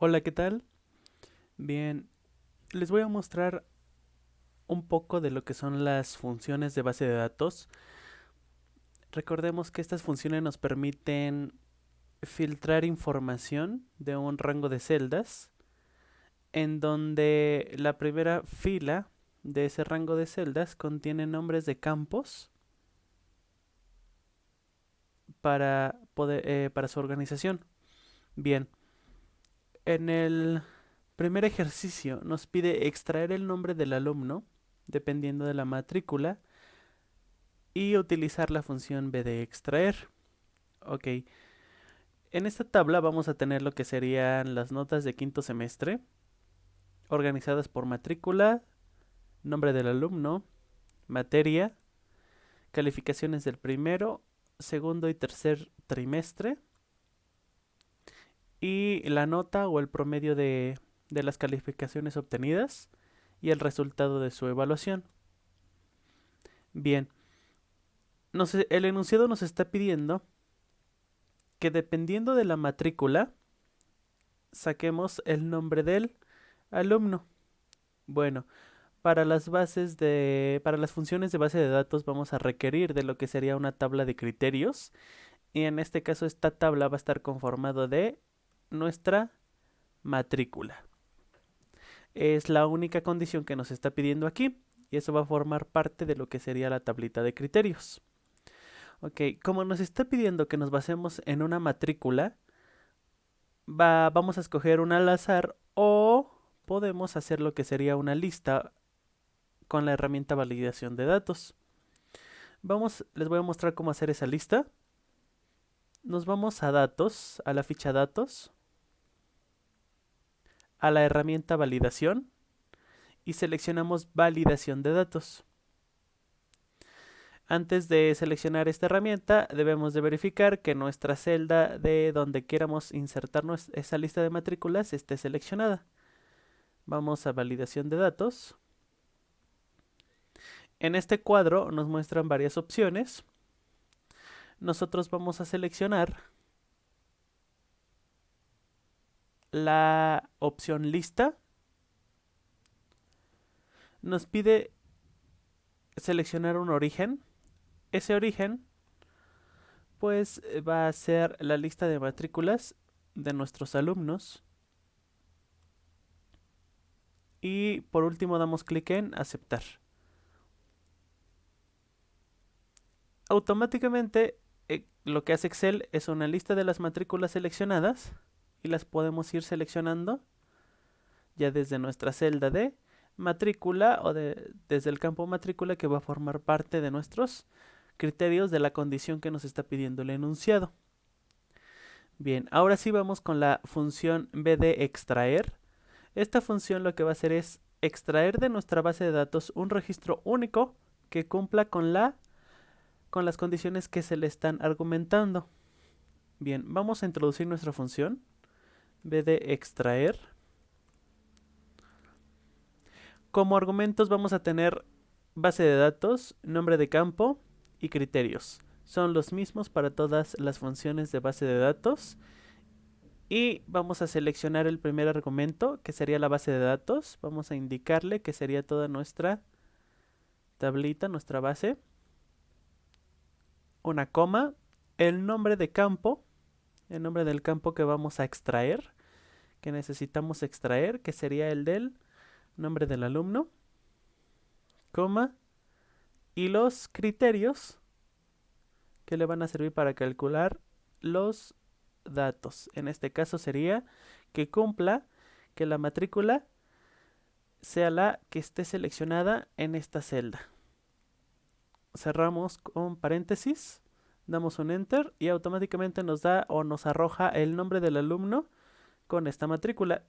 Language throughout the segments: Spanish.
Hola, ¿qué tal? Bien, les voy a mostrar un poco de lo que son las funciones de base de datos. Recordemos que estas funciones nos permiten filtrar información de un rango de celdas, en donde la primera fila de ese rango de celdas contiene nombres de campos para su organización. Bien, en el primer ejercicio nos pide extraer el nombre del alumno, dependiendo de la matrícula, y utilizar la función b de extraer. Ok, en esta tabla vamos a tener lo que serían las notas de quinto semestre, organizadas por matrícula, nombre del alumno, materia, calificaciones del primero, segundo y tercer trimestre, y la nota o el promedio de las calificaciones obtenidas y el resultado de su evaluación. Bien, el enunciado nos está pidiendo que dependiendo de la matrícula, saquemos el nombre del alumno. Bueno, para las funciones de base de datos vamos a requerir de lo que sería una tabla de criterios. Y en este caso esta tabla va a estar conformado de nuestra matrícula. Es la única condición que nos está pidiendo aquí. Y eso va a formar parte de lo que sería la tablita de criterios. Ok, como nos está pidiendo que nos basemos en una matrícula, vamos a escoger una al azar o podemos hacer lo que sería una lista con la herramienta validación de datos. Les voy a mostrar cómo hacer esa lista. Nos vamos a datos, a la ficha datos, a la herramienta validación y seleccionamos validación de datos. Antes de seleccionar esta herramienta debemos de verificar que nuestra celda de donde queramos insertarnos esa lista de matrículas esté seleccionada. Vamos a validación de datos. En este cuadro nos muestran varias opciones. Nosotros vamos a seleccionar la opción lista. Nos pide seleccionar un origen. Ese origen pues va a ser la lista de matrículas de nuestros alumnos. Y por último damos clic en aceptar. Automáticamente lo que hace Excel es una lista de las matrículas seleccionadas y las podemos ir seleccionando ya desde nuestra celda de matrícula o desde el campo matrícula, que va a formar parte de nuestros criterios de la condición que nos está pidiendo el enunciado. Bien, ahora sí vamos con la función b de extraer. Esta función lo que va a hacer es extraer de nuestra base de datos un registro único que cumpla con las condiciones que se le están argumentando. Bien, vamos a introducir nuestra función b de extraer. Como argumentos vamos a tener base de datos, nombre de campo y criterios. Son los mismos para todas las funciones de base de datos. Y vamos a seleccionar el primer argumento, que sería la base de datos. Vamos a indicarle que sería toda nuestra tablita, nuestra base. Una coma, el nombre de campo, el nombre del campo que vamos a extraer, que necesitamos extraer, que sería el del nombre del alumno, coma, y los criterios que le van a servir para calcular los datos. En este caso sería que cumpla que la matrícula sea la que esté seleccionada en esta celda. Cerramos con paréntesis, damos un enter y automáticamente nos da o nos arroja el nombre del alumno con esta matrícula.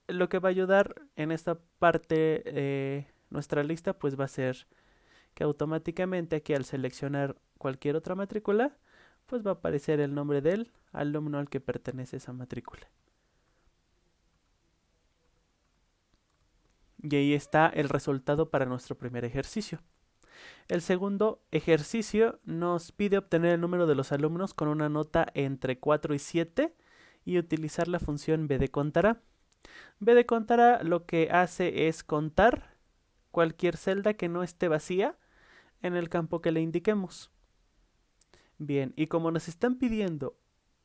Lo que va a ayudar en esta parte nuestra lista pues va a ser que automáticamente aquí al seleccionar cualquier otra matrícula pues va a aparecer el nombre del alumno al que pertenece esa matrícula. Y ahí está el resultado para nuestro primer ejercicio. El segundo ejercicio nos pide obtener el número de los alumnos con una nota entre 4 y 7 y utilizar la función b de contará. b de contará lo que hace es contar cualquier celda que no esté vacía en el campo que le indiquemos. Bien, y como nos están pidiendo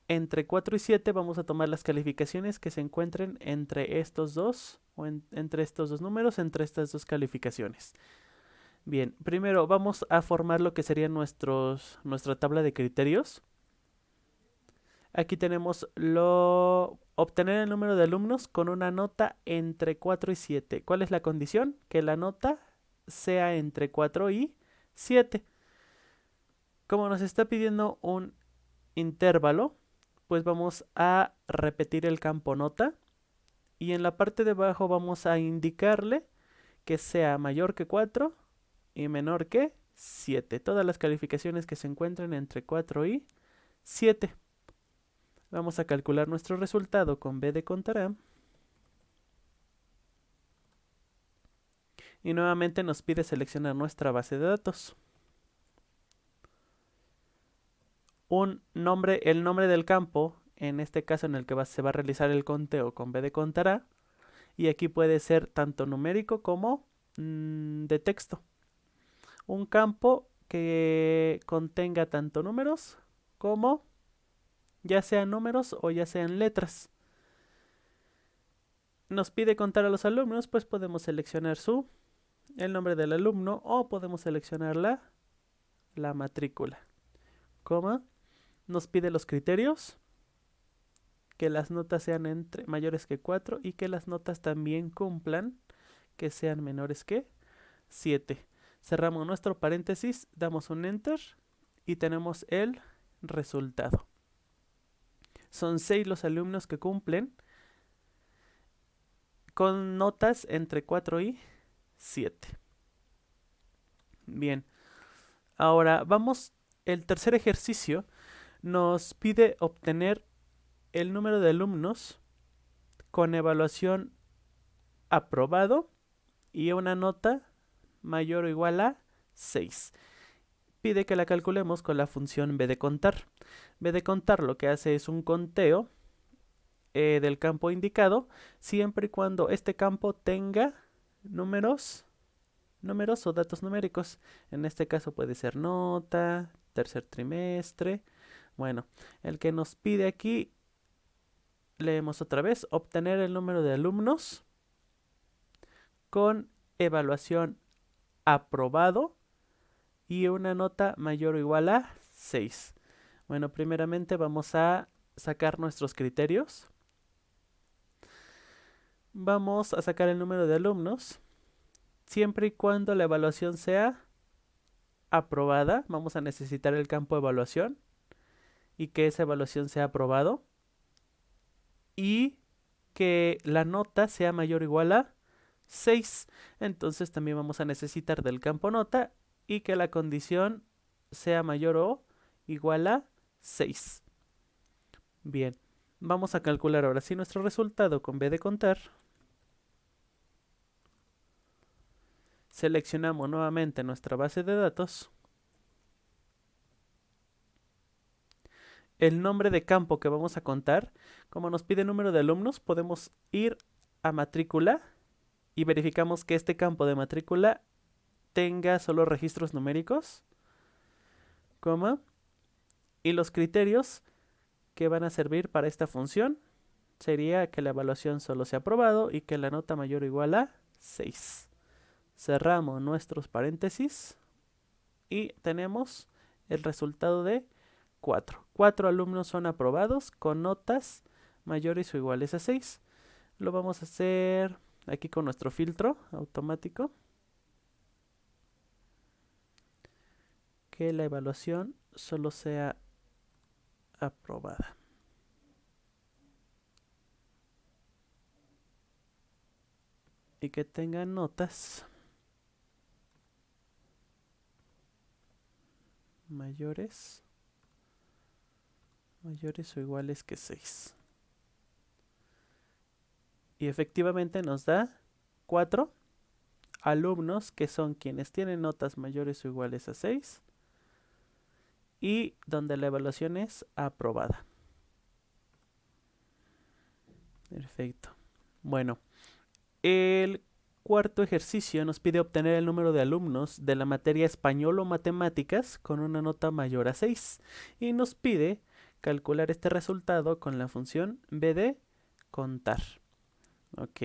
entre 4 y 7, vamos a tomar las calificaciones que se encuentren entre estos dos, o entre estos dos números, entre estas dos calificaciones. Bien, primero vamos a formar lo que sería nuestra tabla de criterios. Aquí tenemos obtener el número de alumnos con una nota entre 4 y 7. ¿Cuál es la condición? Que la nota sea entre 4 y 7. Como nos está pidiendo un intervalo, pues vamos a repetir el campo nota y en la parte de abajo vamos a indicarle que sea mayor que 4 y menor que 7. Todas las calificaciones que se encuentren entre 4 y 7. Vamos a calcular nuestro resultado con b de contará. Y nuevamente nos pide seleccionar nuestra base de datos. El nombre del campo, en este caso en el que se va a realizar el conteo con b de contará. Y aquí puede ser tanto numérico como de texto. Un campo que contenga tanto números como ya sean números o ya sean letras. Nos pide contar a los alumnos, pues podemos seleccionar el nombre del alumno o podemos seleccionar la matrícula. Nos pide los criterios, que las notas sean mayores que 4 y que las notas también cumplan que sean menores que 7. Cerramos nuestro paréntesis, damos un enter y tenemos el resultado. Son 6 los alumnos que cumplen con notas entre 4 y 7. Bien, ahora el tercer ejercicio nos pide obtener el número de alumnos con evaluación aprobado y una nota mayor o igual a 6. Pide que la calculemos con la función b de contar. b de contar lo que hace es un conteo del campo indicado, siempre y cuando este campo tenga números o datos numéricos. En este caso puede ser nota, tercer trimestre. Bueno, el que nos pide aquí, leemos otra vez, obtener el número de alumnos con evaluación aprobado y una nota mayor o igual a 6. Bueno, primeramente vamos a sacar nuestros criterios. Vamos a sacar el número de alumnos. Siempre y cuando la evaluación sea aprobada, vamos a necesitar el campo evaluación y que esa evaluación sea aprobado y que la nota sea mayor o igual a 6. Entonces también vamos a necesitar del campo nota y que la condición sea mayor o igual a 6. Bien, vamos a calcular ahora sí nuestro resultado con b de contar. Seleccionamos nuevamente nuestra base de datos. El nombre de campo que vamos a contar, como nos pide número de alumnos, podemos ir a matrícula y verificamos que este campo de matrícula tenga solo registros numéricos, y los criterios que van a servir para esta función sería que la evaluación solo sea aprobado y que la nota mayor o igual a 6. Cerramos nuestros paréntesis y tenemos el resultado de 4. 4 alumnos son aprobados con notas mayores o iguales a 6. Lo vamos a hacer aquí con nuestro filtro automático. Que la evaluación solo sea aprobada. Y que tenga notas mayores o iguales que 6. Y efectivamente nos da 4 alumnos que son quienes tienen notas mayores o iguales a 6 y donde la evaluación es aprobada. Perfecto. Bueno, el cuarto ejercicio nos pide obtener el número de alumnos de la materia español o matemáticas con una nota mayor a 6 y nos pide calcular este resultado con la función b de contar. Ok.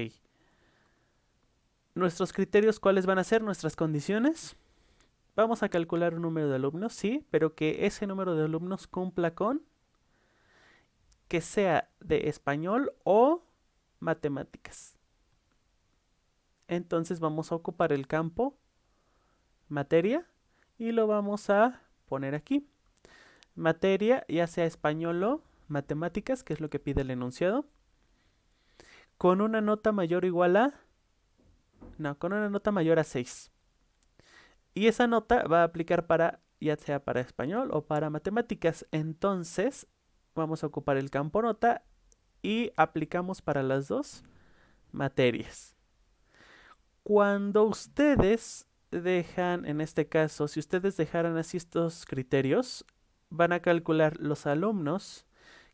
Nuestros criterios, ¿cuáles van a ser nuestras condiciones? Vamos a calcular un número de alumnos, sí, pero que ese número de alumnos cumpla con que sea de español o matemáticas. Entonces vamos a ocupar el campo materia y lo vamos a poner aquí. Materia, ya sea español o matemáticas, que es lo que pide el enunciado, con una nota mayor o igual a... No, con una nota mayor a 6. Y esa nota va a aplicar para, ya sea para español o para matemáticas. Entonces, vamos a ocupar el campo nota y aplicamos para las dos materias. Cuando ustedes dejan, en este caso, si ustedes dejaran así estos criterios, van a calcular los alumnos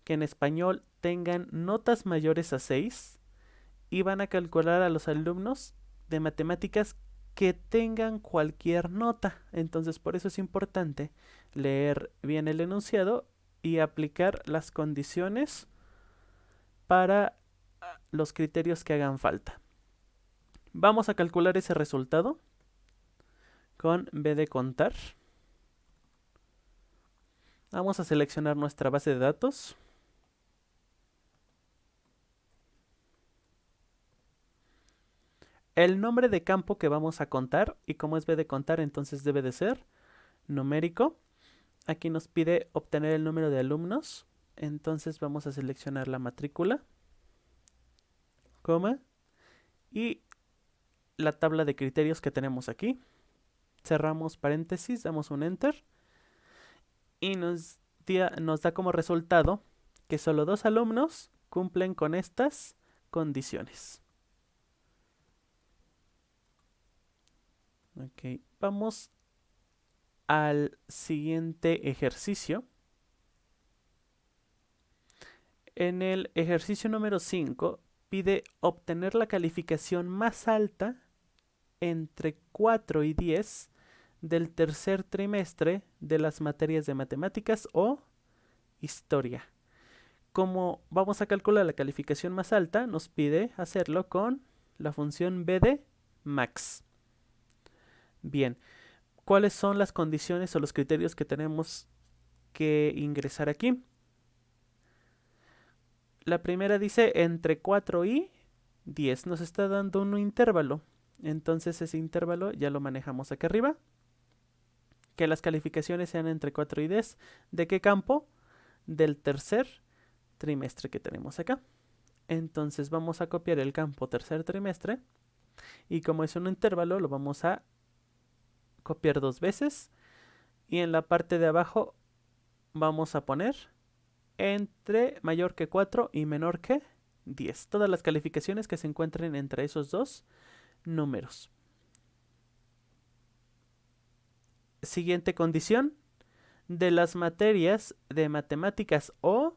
que en español tengan notas mayores a 6 y van a calcular a los alumnos de matemáticas que tengan cualquier nota. Entonces, por eso es importante leer bien el enunciado y aplicar las condiciones para los criterios que hagan falta. Vamos a calcular ese resultado con b de contar. Vamos a seleccionar nuestra base de datos. El nombre de campo que vamos a contar, y como es b de contar, entonces debe de ser numérico. Aquí nos pide obtener el número de alumnos, entonces vamos a seleccionar la matrícula, coma, y la tabla de criterios que tenemos aquí. Cerramos paréntesis, damos un enter y nos da como resultado que solo 2 alumnos cumplen con estas condiciones. Ok, vamos al siguiente ejercicio. En el ejercicio número 5 pide obtener la calificación más alta entre 4 y 10 del tercer trimestre de las materias de matemáticas o historia. Como vamos a calcular la calificación más alta, nos pide hacerlo con la función b de max. Bien, ¿cuáles son las condiciones o los criterios que tenemos que ingresar aquí? La primera dice entre 4 y 10. Nos está dando un intervalo. Entonces ese intervalo ya lo manejamos aquí arriba. Que las calificaciones sean entre 4 y 10. ¿De qué campo? Del tercer trimestre que tenemos acá. Entonces vamos a copiar el campo tercer trimestre. Y como es un intervalo, lo vamos a copiar 2 veces. Y en la parte de abajo vamos a poner entre mayor que 4 y menor que 10. Todas las calificaciones que se encuentren entre esos dos números. Siguiente condición. De las materias de matemáticas o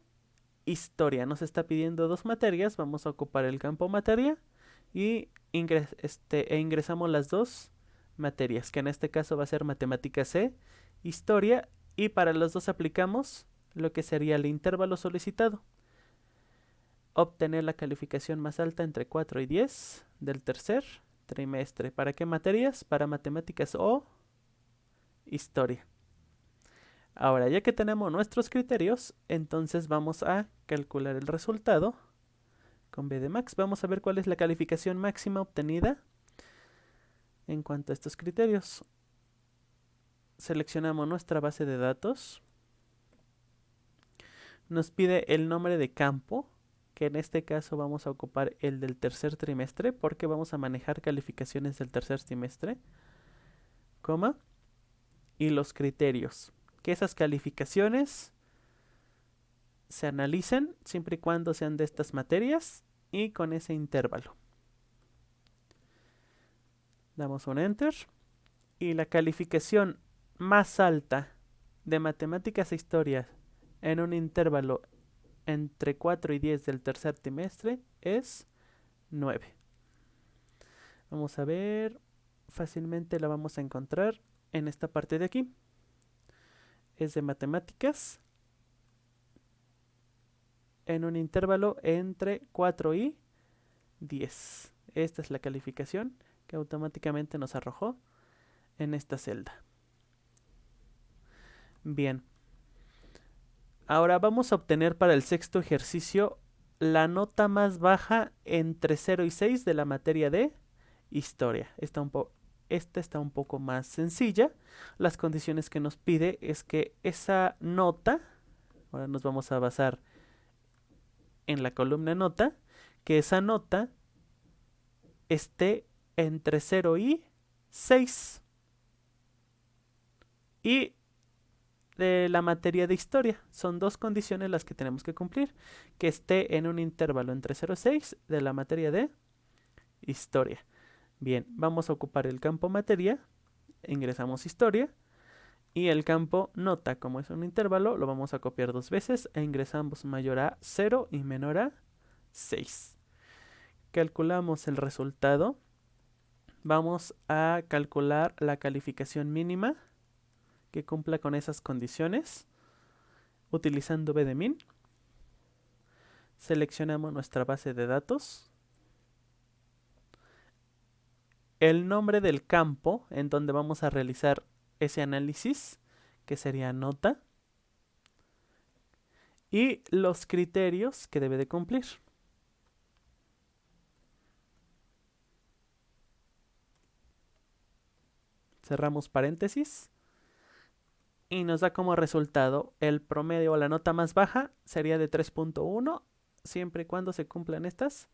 historia. Nos está pidiendo 2 materias. Vamos a ocupar el campo materia y ingresamos las 2 materias, que en este caso va a ser matemática C, historia, y para los dos aplicamos lo que sería el intervalo solicitado. Obtener la calificación más alta entre 4 y 10 del tercer trimestre. ¿Para qué materias? Para matemáticas o historia. Ahora, ya que tenemos nuestros criterios, entonces vamos a calcular el resultado con b de max. Vamos a ver cuál es la calificación máxima obtenida en cuanto a estos criterios. Seleccionamos nuestra base de datos. Nos pide el nombre de campo, que en este caso vamos a ocupar el del tercer trimestre, porque vamos a manejar calificaciones del tercer trimestre, coma, y los criterios. Que esas calificaciones se analicen siempre y cuando sean de estas materias y con ese intervalo. Damos un enter y la calificación más alta de matemáticas e historia en un intervalo entre 4 y 10 del tercer trimestre es 9. Vamos a ver, fácilmente la vamos a encontrar en esta parte de aquí. Es de matemáticas, en un intervalo entre 4 y 10. Esta es la calificación que automáticamente nos arrojó en esta celda. Bien. Ahora vamos a obtener para el sexto ejercicio la nota más baja entre 0 y 6 de la materia de historia. Esta está un poco más sencilla. Las condiciones que nos pide es que esa nota, ahora nos vamos a basar en la columna nota, que esa nota esté entre 0 y 6. Y de la materia de historia, son dos condiciones las que tenemos que cumplir: que esté en un intervalo entre 0 y 6 de la materia de historia. Bien, vamos a ocupar el campo materia, ingresamos historia, y el campo nota, como es un intervalo, lo vamos a copiar dos veces e ingresamos mayor a 0 y menor a 6. Calculamos el resultado. Vamos a calcular la calificación mínima que cumpla con esas condiciones utilizando B de min. Seleccionamos nuestra base de datos, el nombre del campo en donde vamos a realizar ese análisis, que sería nota, y los criterios que debe de cumplir. Cerramos paréntesis y nos da como resultado el promedio o la nota más baja sería de 3.1 siempre y cuando se cumplan estas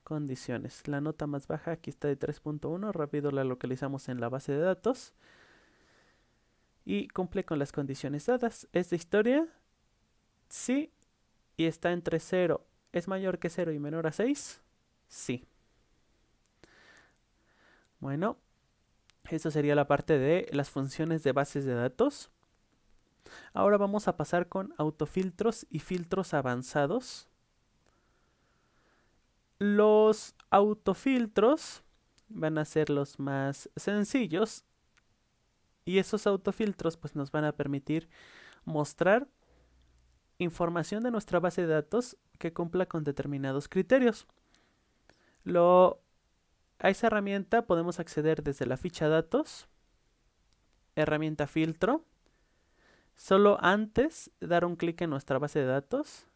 condiciones. La nota más baja aquí está de 3.1, rápido la localizamos en la base de datos y cumple con las condiciones dadas. ¿Es de historia? Sí. ¿Y está entre 0? ¿Es mayor que 0 y menor a 6? Sí. Bueno, eso sería la parte de las funciones de bases de datos. Ahora vamos a pasar con autofiltros y filtros avanzados. Los autofiltros van a ser los más sencillos y esos autofiltros pues nos van a permitir mostrar información de nuestra base de datos que cumpla con determinados criterios. A esa herramienta podemos acceder desde la ficha datos, herramienta filtro. Solo antes de dar un clic en nuestra base de datos,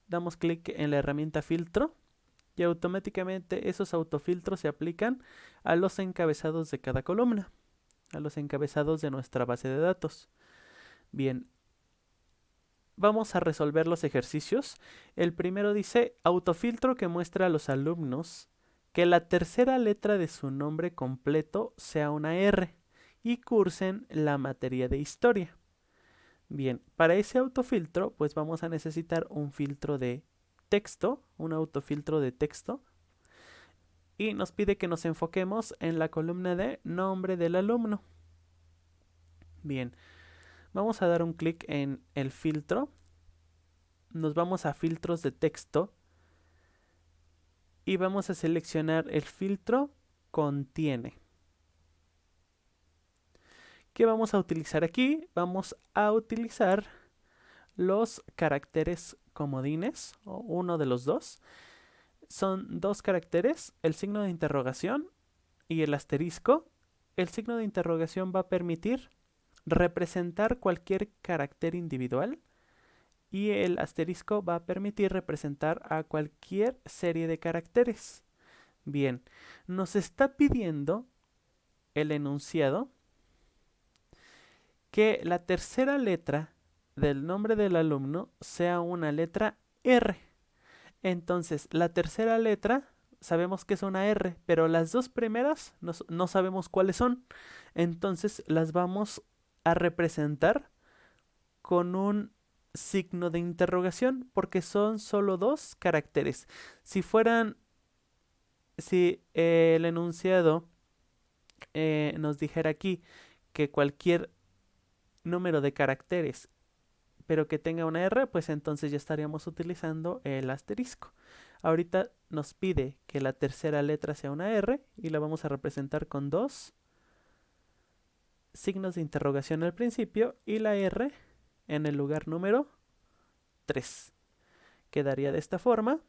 damos clic en la herramienta filtro y automáticamente esos autofiltros se aplican a los encabezados de cada columna, a los encabezados de nuestra base de datos. Bien, vamos a resolver los ejercicios. El primero dice: autofiltro que muestra a los alumnos que la tercera letra de su nombre completo sea una R y cursen la materia de historia. Bien, para ese autofiltro pues vamos a necesitar un filtro de texto, un autofiltro de texto, y nos pide que nos enfoquemos en la columna de nombre del alumno. Bien, vamos a dar un clic en el filtro, nos vamos a filtros de texto y vamos a seleccionar el filtro contiene. ¿Qué vamos a utilizar aquí? Vamos a utilizar los caracteres comodines, o uno de los dos. Son dos caracteres, el signo de interrogación y el asterisco. El signo de interrogación va a permitir representar cualquier carácter individual y el asterisco va a permitir representar a cualquier serie de caracteres. Bien, nos está pidiendo el enunciado que la tercera letra del nombre del alumno sea una letra R. Entonces, la tercera letra sabemos que es una R, pero las dos primeras no sabemos cuáles son. Entonces, las vamos a representar con un signo de interrogación porque son solo dos caracteres. Si el enunciado nos dijera aquí que cualquier número de caracteres pero que tenga una R, pues entonces ya estaríamos utilizando el asterisco. Ahorita nos pide que la tercera letra sea una R y la vamos a representar con 2 signos de interrogación al principio y la R en el lugar número 3. Quedaría de esta forma,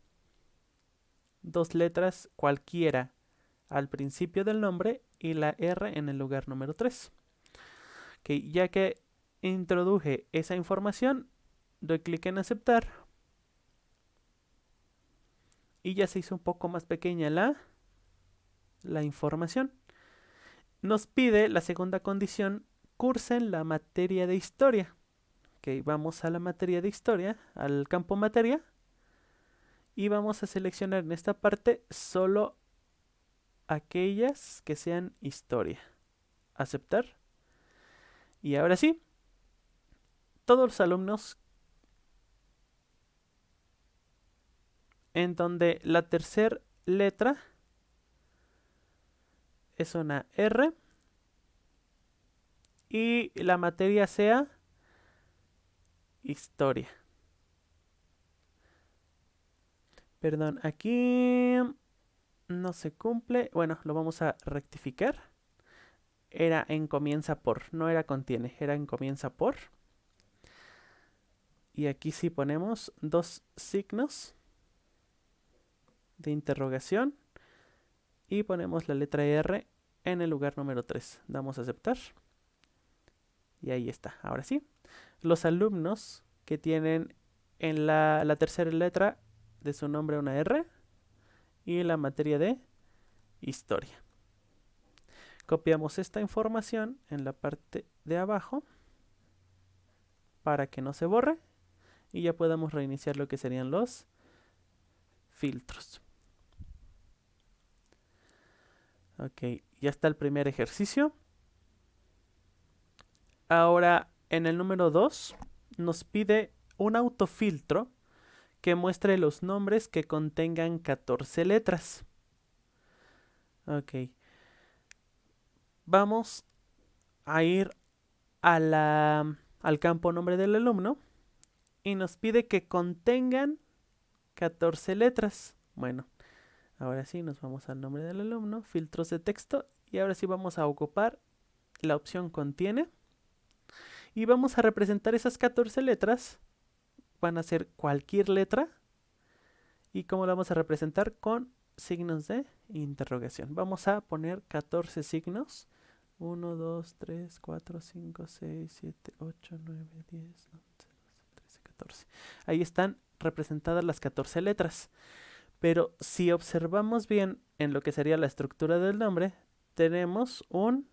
2 letras cualquiera al principio del nombre y la R en el lugar número 3. Okay, ya que introduje esa información, doy clic en aceptar y ya se hizo un poco más pequeña la información. Nos pide la segunda condición, cursen la materia de historia. Ok, vamos a la materia de historia, al campo materia, y vamos a seleccionar en esta parte solo aquellas que sean historia. Aceptar. Y ahora sí, todos los alumnos en donde la tercera letra es una R y la materia sea historia. Perdón, aquí no se cumple. Bueno, lo vamos a rectificar. Era en comienza por, no era contiene, era en comienza por. Y aquí sí ponemos 2 signos de interrogación y ponemos la letra R en el lugar número 3. Damos a aceptar. Y ahí está. Ahora sí, los alumnos que tienen en la tercera letra de su nombre una R y la materia de historia. Copiamos esta información en la parte de abajo para que no se borre y ya podamos reiniciar lo que serían los filtros. Ok, ya está el primer ejercicio. Ahora en el número 2 nos pide un autofiltro que muestre los nombres que contengan 14 letras. Ok. Vamos a ir al campo nombre del alumno y nos pide que contengan 14 letras. Bueno, ahora sí nos vamos al nombre del alumno, filtros de texto, y ahora sí vamos a ocupar la opción contiene y vamos a representar esas 14 letras. Van a ser cualquier letra. ¿Y cómo la vamos a representar? Con signos de interrogación. Vamos a poner 14 signos. 1, 2, 3, 4, 5, 6, 7, 8, 9, 10, 11, 12, 13, 14. Ahí están representadas las 14 letras. Pero si observamos bien en lo que sería la estructura del nombre, tenemos un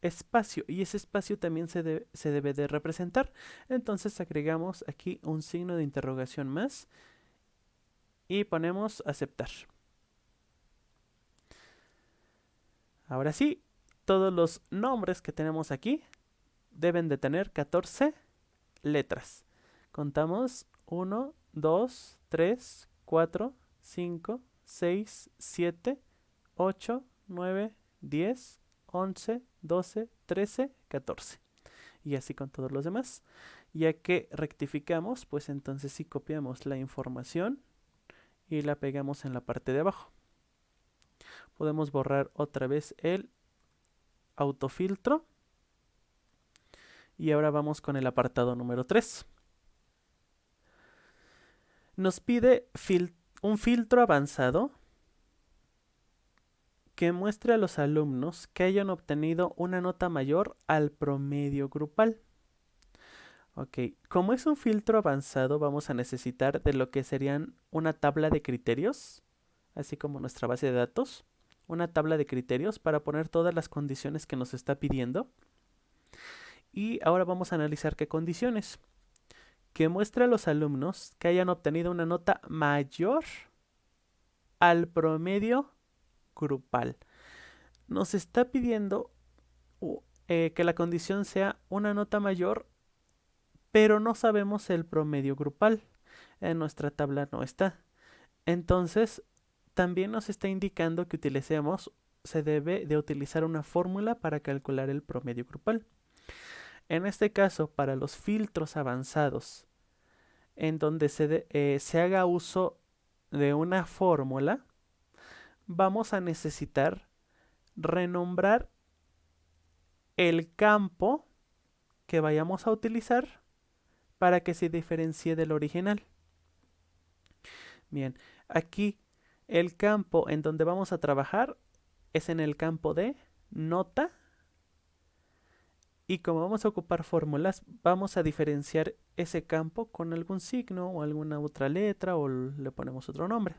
espacio y ese espacio también se debe de representar. Entonces agregamos aquí un signo de interrogación más y ponemos aceptar. Ahora sí, todos los nombres que tenemos aquí deben de tener 14 letras. Contamos 1, 2, 3, 4, 5, 6, 7, 8, 9, 10, 11, 12, 13, 14. Y así con todos los demás. Ya que rectificamos, pues entonces sí copiamos la información y la pegamos en la parte de abajo. Podemos borrar otra vez el autofiltro. Y ahora vamos con el apartado número 3. Nos pide un filtro avanzado que muestre a los alumnos que hayan obtenido una nota mayor al promedio grupal. Ok, como es un filtro avanzado, vamos a necesitar de lo que serían una tabla de criterios, así como nuestra base de datos, una tabla de criterios para poner todas las condiciones que nos está pidiendo. Y ahora vamos a analizar qué condiciones. Que muestre a los alumnos que hayan obtenido una nota mayor al promedio grupal. Nos está pidiendo que la condición sea una nota mayor, pero no sabemos el promedio grupal. En nuestra tabla no está. Entonces, también nos está indicando que se debe de utilizar una fórmula para calcular el promedio grupal. En este caso, para los filtros avanzados, en donde se haga uso de una fórmula, vamos a necesitar renombrar el campo que vayamos a utilizar para que se diferencie del original. Bien, aquí el campo en donde vamos a trabajar es en el campo de nota. Y como vamos a ocupar fórmulas, vamos a diferenciar ese campo con algún signo o alguna otra letra o le ponemos otro nombre.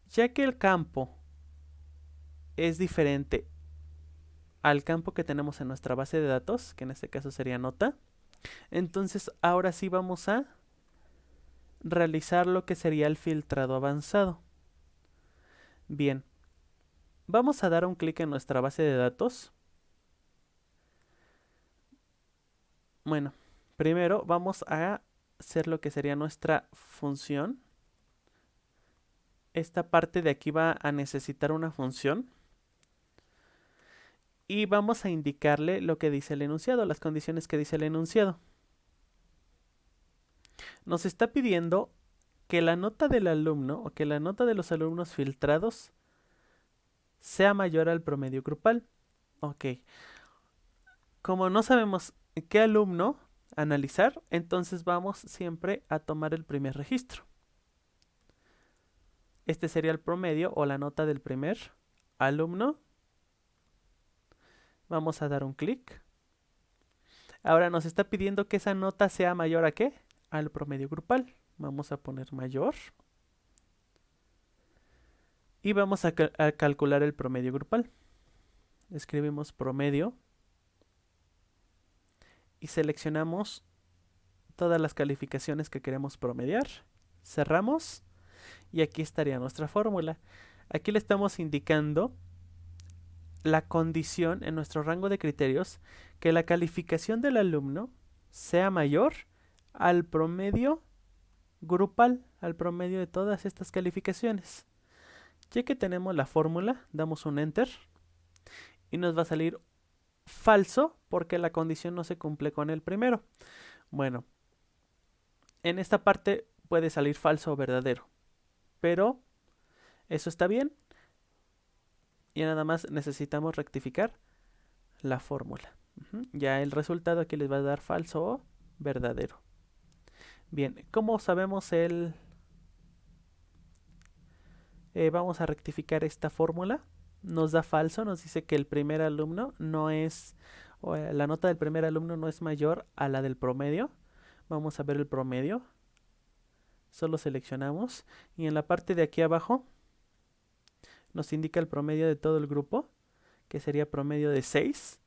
Ya que el campo es diferente al campo que tenemos en nuestra base de datos, que en este caso sería nota, entonces ahora sí vamos a realizar lo que sería el filtrado avanzado. Bien, vamos a dar un clic en nuestra base de datos. Bueno, primero vamos a hacer lo que sería nuestra función. Esta parte de aquí va a necesitar una función. Y vamos a indicarle lo que dice el enunciado, las condiciones que dice el enunciado. Nos está pidiendo que la nota del alumno o que la nota de los alumnos filtrados sea mayor al promedio grupal. Ok. Como no sabemos qué alumno analizar, entonces vamos siempre a tomar el primer registro. Este sería el promedio o la nota del primer alumno. Vamos a dar un clic. Ahora nos está pidiendo que esa nota sea mayor ¿a qué? Al promedio grupal. Vamos a poner mayor. Y vamos a calcular el promedio grupal. Escribimos promedio. Y seleccionamos todas las calificaciones que queremos promediar. Cerramos. Y aquí estaría nuestra fórmula. Aquí le estamos indicando la condición en nuestro rango de criterios que la calificación del alumno sea mayor al promedio grupal, al promedio de todas estas calificaciones. Ya que tenemos la fórmula, damos un enter y nos va a salir falso porque la condición no se cumple con el primero. Bueno, en esta parte puede salir falso o verdadero, pero eso está bien. Y nada más necesitamos rectificar la fórmula. Ya el resultado aquí les va a dar falso o verdadero. Bien, ¿cómo sabemos el...? Vamos a rectificar esta fórmula. Nos da falso, nos dice que el primer alumno no es... la nota del primer alumno no es mayor a la del promedio. Vamos a ver el promedio. Solo seleccionamos. Y en la parte de aquí abajo nos indica el promedio de todo el grupo, que sería promedio de 6.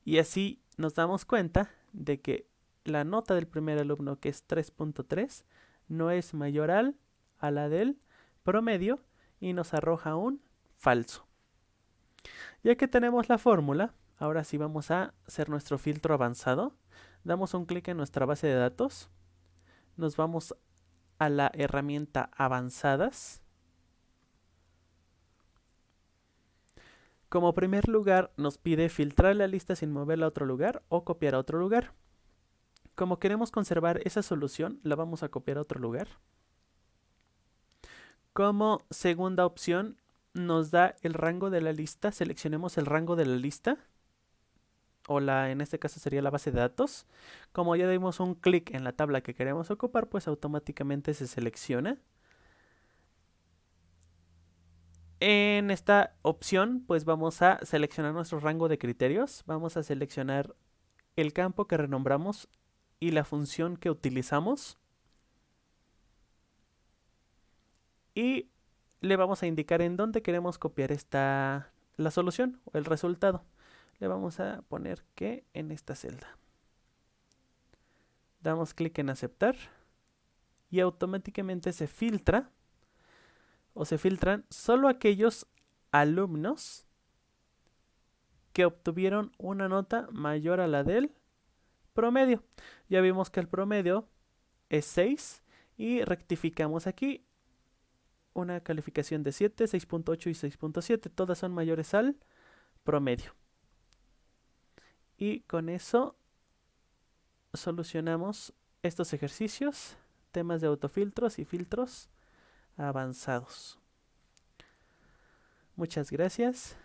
Y así nos damos cuenta de que la nota del primer alumno, que es 3.3, no es mayor a la del promedio y nos arroja un falso. Ya que tenemos la fórmula, ahora sí vamos a hacer nuestro filtro avanzado. Damos un clic en nuestra base de datos. Nos vamos a la herramienta avanzadas. Como primer lugar nos pide filtrar la lista sin moverla a otro lugar o copiar a otro lugar. Como queremos conservar esa solución, la vamos a copiar a otro lugar. Como segunda opción nos da el rango de la lista. Seleccionemos el rango de la lista. O en este caso sería la base de datos. Como ya dimos un clic en la tabla que queremos ocupar, pues automáticamente se selecciona. En esta opción, pues vamos a seleccionar nuestro rango de criterios. Vamos a seleccionar el campo que renombramos y la función que utilizamos. Y le vamos a indicar en dónde queremos copiar la solución o el resultado. Le vamos a poner que en esta celda. Damos clic en aceptar y automáticamente se filtra o se filtran solo aquellos alumnos que obtuvieron una nota mayor a la del promedio. Ya vimos que el promedio es 6 y rectificamos aquí una calificación de 7, 6.8 y 6.7. Todas son mayores al promedio. Y con eso solucionamos estos ejercicios, temas de autofiltros y filtros avanzados. Muchas gracias.